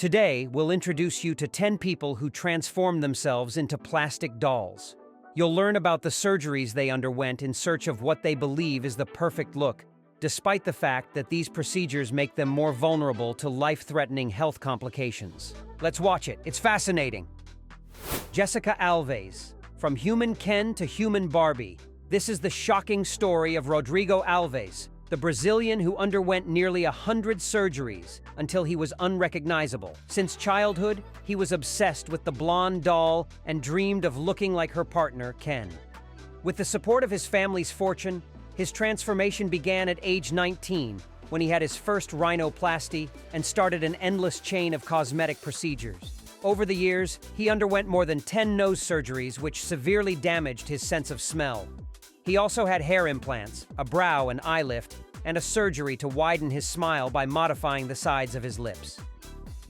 Today, we'll introduce you to 10 people who transformed themselves into plastic dolls. You'll learn about the surgeries they underwent in search of what they believe is the perfect look, despite the fact that these procedures make them more vulnerable to life-threatening health complications. Let's watch it. It's fascinating. Jessica Alves. From human Ken to human Barbie. This is the shocking story of Rodrigo Alves, the Brazilian who underwent nearly 100 surgeries until he was unrecognizable. Since childhood, he was obsessed with the blonde doll and dreamed of looking like her partner, Ken. With the support of his family's fortune, his transformation began at age 19, when he had his first rhinoplasty and started an endless chain of cosmetic procedures. Over the years, he underwent more than 10 nose surgeries, which severely damaged his sense of smell. He also had hair implants, a brow and eye lift, and a surgery to widen his smile by modifying the sides of his lips.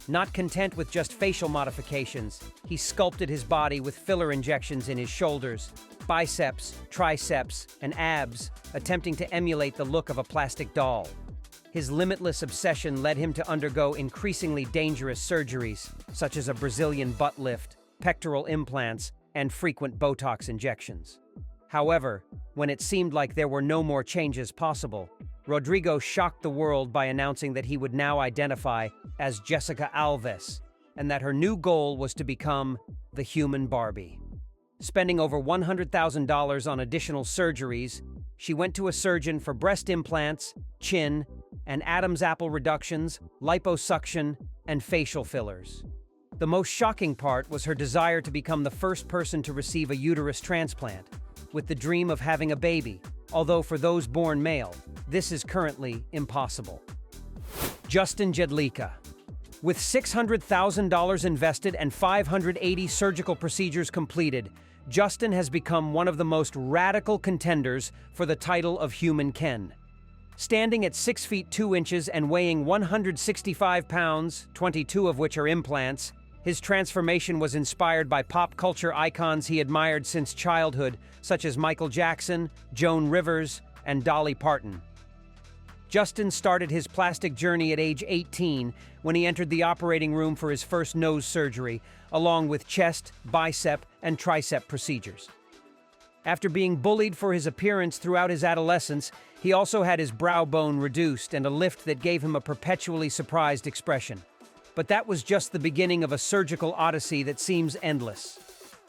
Not content with just facial modifications, he sculpted his body with filler injections in his shoulders, biceps, triceps, and abs, attempting to emulate the look of a plastic doll. His limitless obsession led him to undergo increasingly dangerous surgeries, such as a Brazilian butt lift, pectoral implants, and frequent Botox injections. However, when it seemed like there were no more changes possible, Rodrigo shocked the world by announcing that he would now identify as Jessica Alves, and that her new goal was to become the human Barbie. Spending over $100,000 on additional surgeries, she went to a surgeon for breast implants, chin, and Adam's apple reductions, liposuction, and facial fillers. The most shocking part was her desire to become the first person to receive a uterus transplant, with the dream of having a baby, although for those born male, this is currently impossible. Justin Jedlicka. With $600,000 invested and 580 surgical procedures completed, Justin has become one of the most radical contenders for the title of Human Ken. Standing at 6 feet 2 inches and weighing 165 pounds, 22 of which are implants, his transformation was inspired by pop culture icons he admired since childhood, such as Michael Jackson, Joan Rivers, and Dolly Parton. Justin started his plastic journey at age 18 when he entered the operating room for his first nose surgery, along with chest, bicep, and tricep procedures. After being bullied for his appearance throughout his adolescence, he also had his brow bone reduced and a lift that gave him a perpetually surprised expression. But that was just the beginning of a surgical odyssey that seems endless.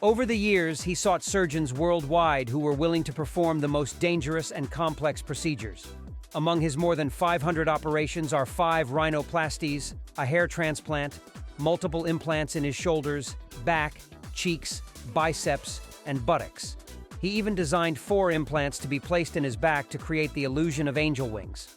Over the years, he sought surgeons worldwide who were willing to perform the most dangerous and complex procedures. Among his more than 500 operations are 5 rhinoplasties, a hair transplant, multiple implants in his shoulders, back, cheeks, biceps, and buttocks. He even designed 4 implants to be placed in his back to create the illusion of angel wings.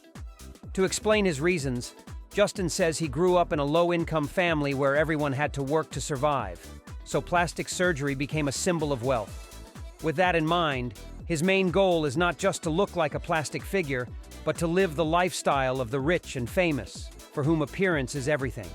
To explain his reasons, Justin says he grew up in a low-income family where everyone had to work to survive, so plastic surgery became a symbol of wealth. With that in mind, his main goal is not just to look like a plastic figure, but to live the lifestyle of the rich and famous, for whom appearance is everything.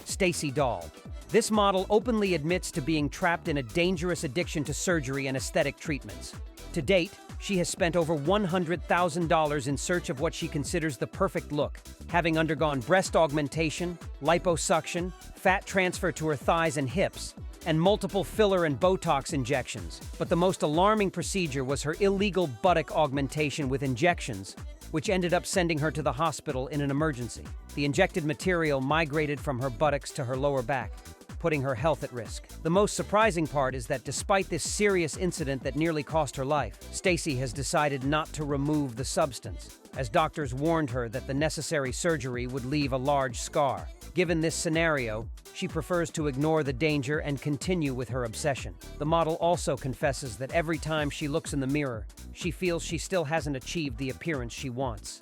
Stacy Dahl. This model openly admits to being trapped in a dangerous addiction to surgery and aesthetic treatments. To date, she has spent over $100,000 in search of what she considers the perfect look, having undergone breast augmentation, liposuction, fat transfer to her thighs and hips, and multiple filler and Botox injections. But the most alarming procedure was her illegal buttock augmentation with injections, which ended up sending her to the hospital in an emergency. The injected material migrated from her buttocks to her lower back, putting her health at risk. The most surprising part is that despite this serious incident that nearly cost her life, Stacy has decided not to remove the substance, as doctors warned her that the necessary surgery would leave a large scar. Given this scenario, she prefers to ignore the danger and continue with her obsession. The model also confesses that every time she looks in the mirror, she feels she still hasn't achieved the appearance she wants.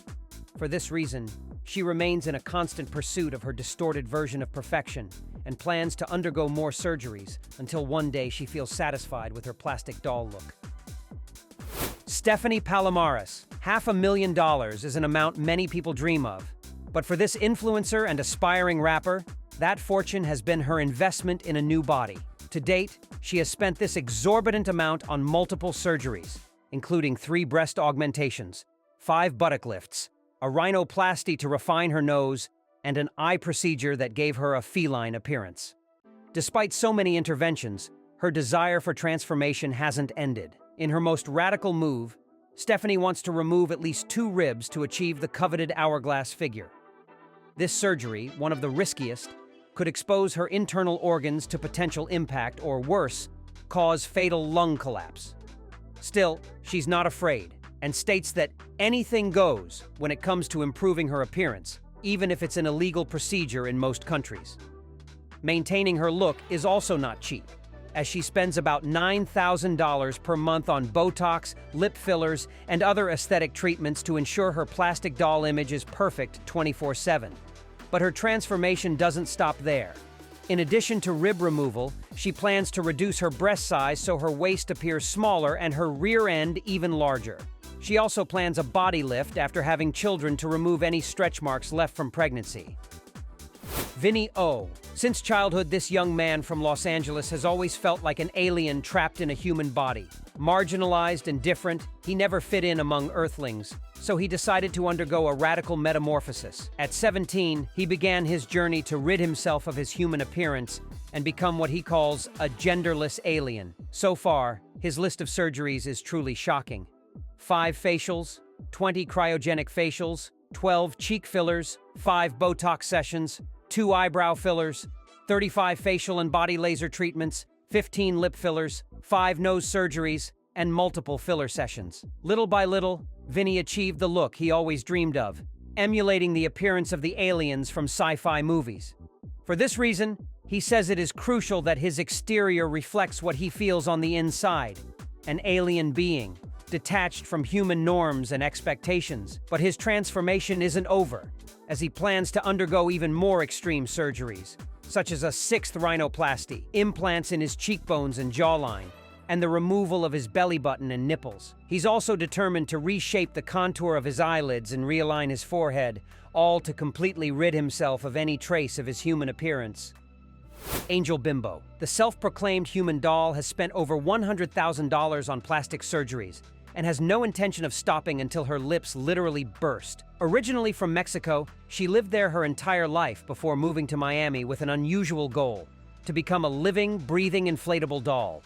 For this reason, she remains in a constant pursuit of her distorted version of perfection and plans to undergo more surgeries until one day she feels satisfied with her plastic doll look. Stephanie Palomares. $500,000 is an amount many people dream of. But for this influencer and aspiring rapper, that fortune has been her investment in a new body. To date, she has spent this exorbitant amount on multiple surgeries, including 3 breast augmentations, 5 buttock lifts, a rhinoplasty to refine her nose, and an eye procedure that gave her a feline appearance. Despite so many interventions, her desire for transformation hasn't ended. In her most radical move, Stephanie wants to remove at least 2 ribs to achieve the coveted hourglass figure. This surgery, one of the riskiest, could expose her internal organs to potential impact or, worse, cause fatal lung collapse. Still, she's not afraid and states that anything goes when it comes to improving her appearance, even if it's an illegal procedure in most countries. Maintaining her look is also not cheap, as she spends about $9,000 per month on Botox, lip fillers, and other aesthetic treatments to ensure her plastic doll image is perfect 24/7. But her transformation doesn't stop there. In addition to rib removal, she plans to reduce her breast size so her waist appears smaller and her rear end even larger. She also plans a body lift after having children to remove any stretch marks left from pregnancy. Vinny O. Since childhood, this young man from Los Angeles has always felt like an alien trapped in a human body. Marginalized and different, he never fit in among Earthlings, so he decided to undergo a radical metamorphosis. At 17, he began his journey to rid himself of his human appearance and become what he calls a genderless alien. So far, his list of surgeries is truly shocking. 5 facials, 20 cryogenic facials, 12 cheek fillers, 5 Botox sessions, 2 eyebrow fillers, 35 facial and body laser treatments, 15 lip fillers, 5 nose surgeries, and multiple filler sessions. Little by little, Vinny achieved the look he always dreamed of, emulating the appearance of the aliens from sci-fi movies. For this reason, he says it is crucial that his exterior reflects what he feels on the inside, an alien being, detached from human norms and expectations. But his transformation isn't over, as he plans to undergo even more extreme surgeries, such as a 6th rhinoplasty, implants in his cheekbones and jawline, and the removal of his belly button and nipples. He's also determined to reshape the contour of his eyelids and realign his forehead, all to completely rid himself of any trace of his human appearance. Angel Bimbo, the self-proclaimed human doll, has spent over $100,000 on plastic surgeries and has no intention of stopping until her lips literally burst. Originally from Mexico, she lived there her entire life before moving to Miami with an unusual goal: to become a living, breathing inflatable doll.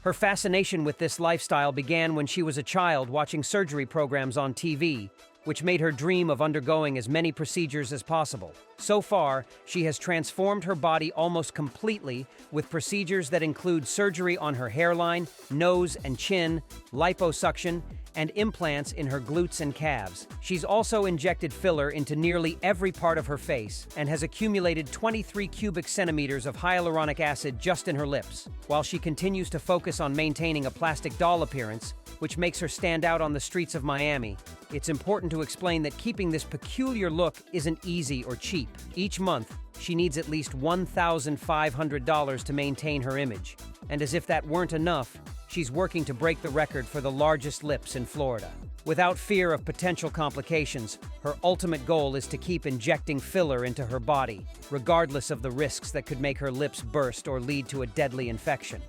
Her fascination with this lifestyle began when she was a child watching surgery programs on TV, which made her dream of undergoing as many procedures as possible. So far, she has transformed her body almost completely with procedures that include surgery on her hairline, nose and chin, liposuction, and implants in her glutes and calves. She's also injected filler into nearly every part of her face and has accumulated 23 cubic centimeters of hyaluronic acid just in her lips. While she continues to focus on maintaining a plastic doll appearance, which makes her stand out on the streets of Miami, it's important to explain that keeping this peculiar look isn't easy or cheap. Each month, she needs at least $1,500 to maintain her image. And as if that weren't enough, she's working to break the record for the largest lips in Florida. Without fear of potential complications, her ultimate goal is to keep injecting filler into her body, regardless of the risks that could make her lips burst or lead to a deadly infection.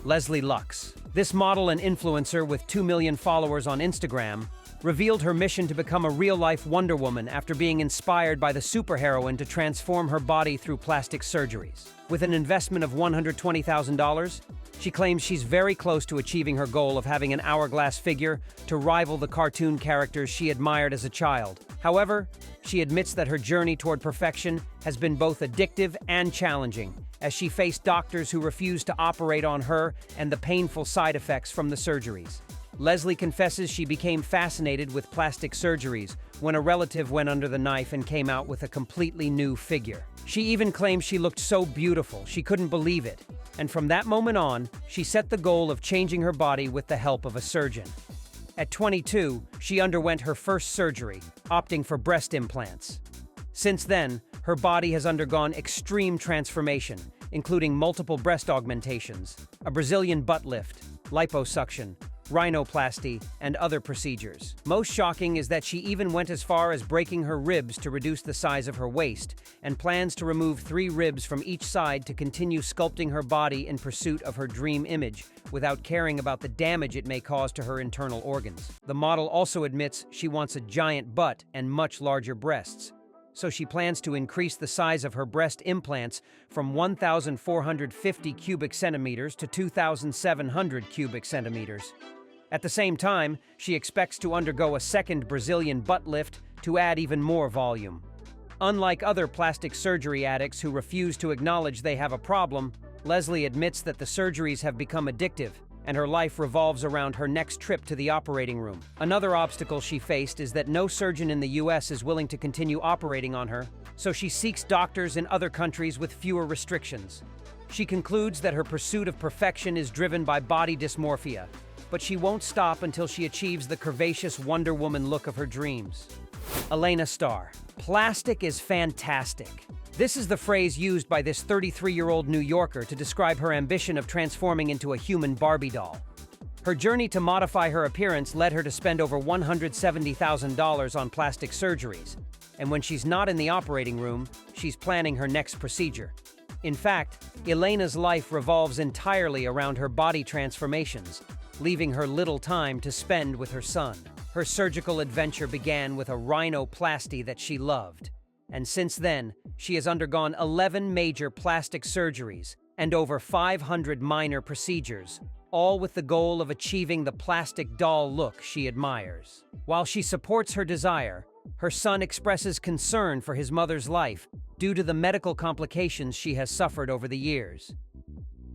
Leslie Lux. This model and influencer with 2 million followers on Instagram revealed her mission to become a real-life Wonder Woman after being inspired by the superheroine to transform her body through plastic surgeries. With an investment of $120,000, she claims she's very close to achieving her goal of having an hourglass figure to rival the cartoon characters she admired as a child. However, she admits that her journey toward perfection has been both addictive and challenging, as she faced doctors who refused to operate on her and the painful side effects from the surgeries. Leslie confesses she became fascinated with plastic surgeries when a relative went under the knife and came out with a completely new figure. She even claims she looked so beautiful she couldn't believe it, and from that moment on, she set the goal of changing her body with the help of a surgeon. At 22, she underwent her first surgery, opting for breast implants. Since then, her body has undergone extreme transformation, including multiple breast augmentations, a Brazilian butt lift, liposuction, rhinoplasty, and other procedures. Most shocking is that she even went as far as breaking her ribs to reduce the size of her waist, and plans to remove 3 ribs from each side to continue sculpting her body in pursuit of her dream image, without caring about the damage it may cause to her internal organs. The model also admits she wants a giant butt and much larger breasts, so she plans to increase the size of her breast implants from 1,450 cubic centimeters to 2,700 cubic centimeters. At the same time, she expects to undergo a second Brazilian butt lift to add even more volume. Unlike other plastic surgery addicts who refuse to acknowledge they have a problem, Leslie admits that the surgeries have become addictive, and her life revolves around her next trip to the operating room. Another obstacle she faced is that no surgeon in the US is willing to continue operating on her, so she seeks doctors in other countries with fewer restrictions. She concludes that her pursuit of perfection is driven by body dysmorphia, but she won't stop until she achieves the curvaceous Wonder Woman look of her dreams. Elena Starr. Plastic is fantastic. This is the phrase used by this 33-year-old New Yorker to describe her ambition of transforming into a human Barbie doll. Her journey to modify her appearance led her to spend over $170,000 on plastic surgeries, and when she's not in the operating room, she's planning her next procedure. In fact, Elena's life revolves entirely around her body transformations, leaving her little time to spend with her son. Her surgical adventure began with a rhinoplasty that she loved, and since then, she has undergone 11 major plastic surgeries and over 500 minor procedures, all with the goal of achieving the plastic doll look she admires. While she supports her desire, her son expresses concern for his mother's life due to the medical complications she has suffered over the years.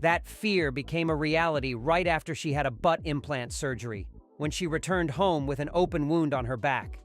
That fear became a reality right after she had a butt implant surgery, when she returned home with an open wound on her back.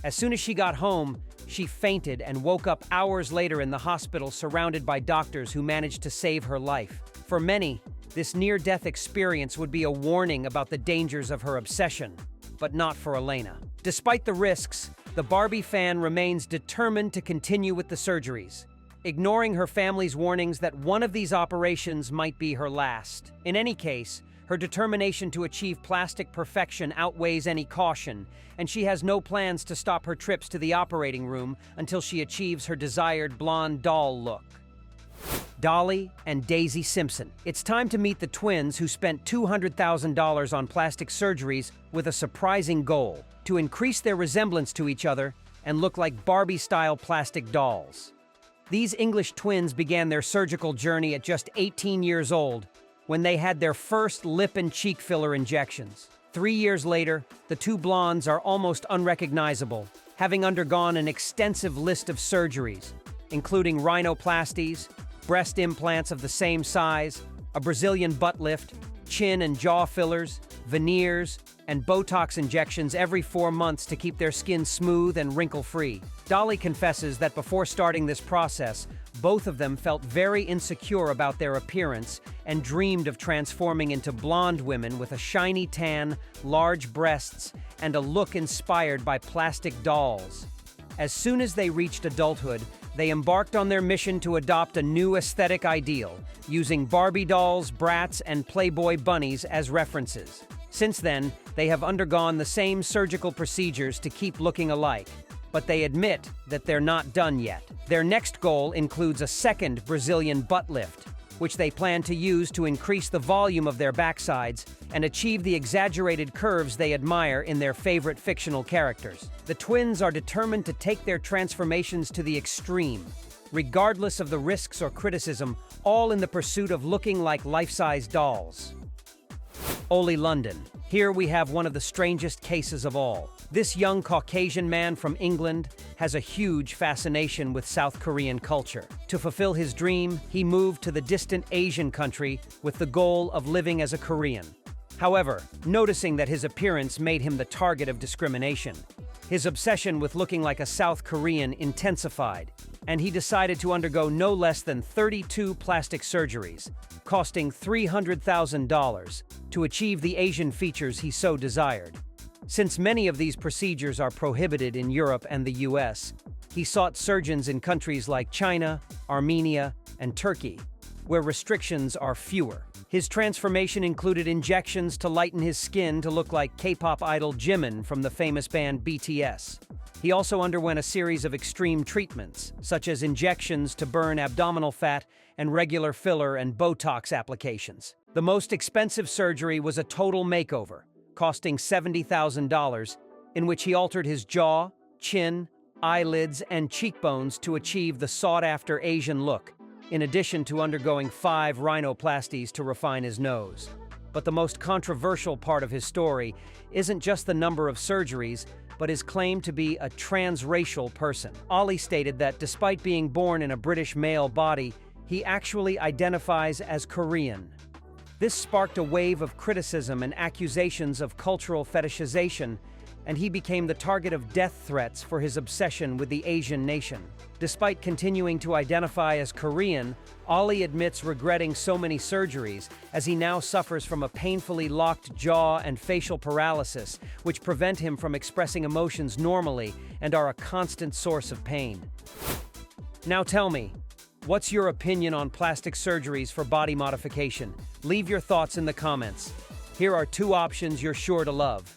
As soon as she got home, she fainted and woke up hours later in the hospital surrounded by doctors who managed to save her life. For many, this near-death experience would be a warning about the dangers of her obsession, but not for Elena. Despite the risks, the Barbie fan remains determined to continue with the surgeries, ignoring her family's warnings that one of these operations might be her last. In any case, her determination to achieve plastic perfection outweighs any caution, and she has no plans to stop her trips to the operating room until she achieves her desired blonde doll look. Dolly and Daisy Simpson. It's time to meet the twins who spent $200,000 on plastic surgeries with a surprising goal: to increase their resemblance to each other and look like Barbie-style plastic dolls. These English twins began their surgical journey at just 18 years old, when they had their first lip and cheek filler injections. 3 years later, the two blondes are almost unrecognizable, having undergone an extensive list of surgeries, including rhinoplasties, breast implants of the same size, a Brazilian butt lift, chin and jaw fillers, veneers, and Botox injections every 4 months to keep their skin smooth and wrinkle-free. Dolly confesses that before starting this process, both of them felt very insecure about their appearance and dreamed of transforming into blonde women with a shiny tan, large breasts, and a look inspired by plastic dolls. As soon as they reached adulthood, they embarked on their mission to adopt a new aesthetic ideal, using Barbie dolls, Bratz, and Playboy bunnies as references. Since then, they have undergone the same surgical procedures to keep looking alike, but they admit that they're not done yet. Their next goal includes a second Brazilian butt lift, which they plan to use to increase the volume of their backsides and achieve the exaggerated curves they admire in their favorite fictional characters. The twins are determined to take their transformations to the extreme, regardless of the risks or criticism, all in the pursuit of looking like life-size dolls. Oli London. Here we have one of the strangest cases of all. This young Caucasian man from England has a huge fascination with South Korean culture. To fulfill his dream, he moved to the distant Asian country with the goal of living as a Korean. However, noticing that his appearance made him the target of discrimination, his obsession with looking like a South Korean intensified, and he decided to undergo no less than 32 plastic surgeries, costing $300,000 to achieve the Asian features he so desired. Since many of these procedures are prohibited in Europe and the US, he sought surgeons in countries like China, Armenia, and Turkey, where restrictions are fewer. His transformation included injections to lighten his skin to look like K-pop idol Jimin from the famous band BTS. He also underwent a series of extreme treatments, such as injections to burn abdominal fat and regular filler and Botox applications. The most expensive surgery was a total makeover, costing $70,000, in which he altered his jaw, chin, eyelids, and cheekbones to achieve the sought-after Asian look, in addition to undergoing 5 rhinoplasties to refine his nose. But the most controversial part of his story isn't just the number of surgeries, but his claim to be a transracial person. Ali stated that despite being born in a British male body, he actually identifies as Korean. This sparked a wave of criticism and accusations of cultural fetishization, and he became the target of death threats for his obsession with the Asian nation. Despite continuing to identify as Korean, Ali admits regretting so many surgeries, as he now suffers from a painfully locked jaw and facial paralysis, which prevent him from expressing emotions normally and are a constant source of pain. Now tell me, what's your opinion on plastic surgeries for body modification? Leave your thoughts in the comments. Here are 2 options you're sure to love.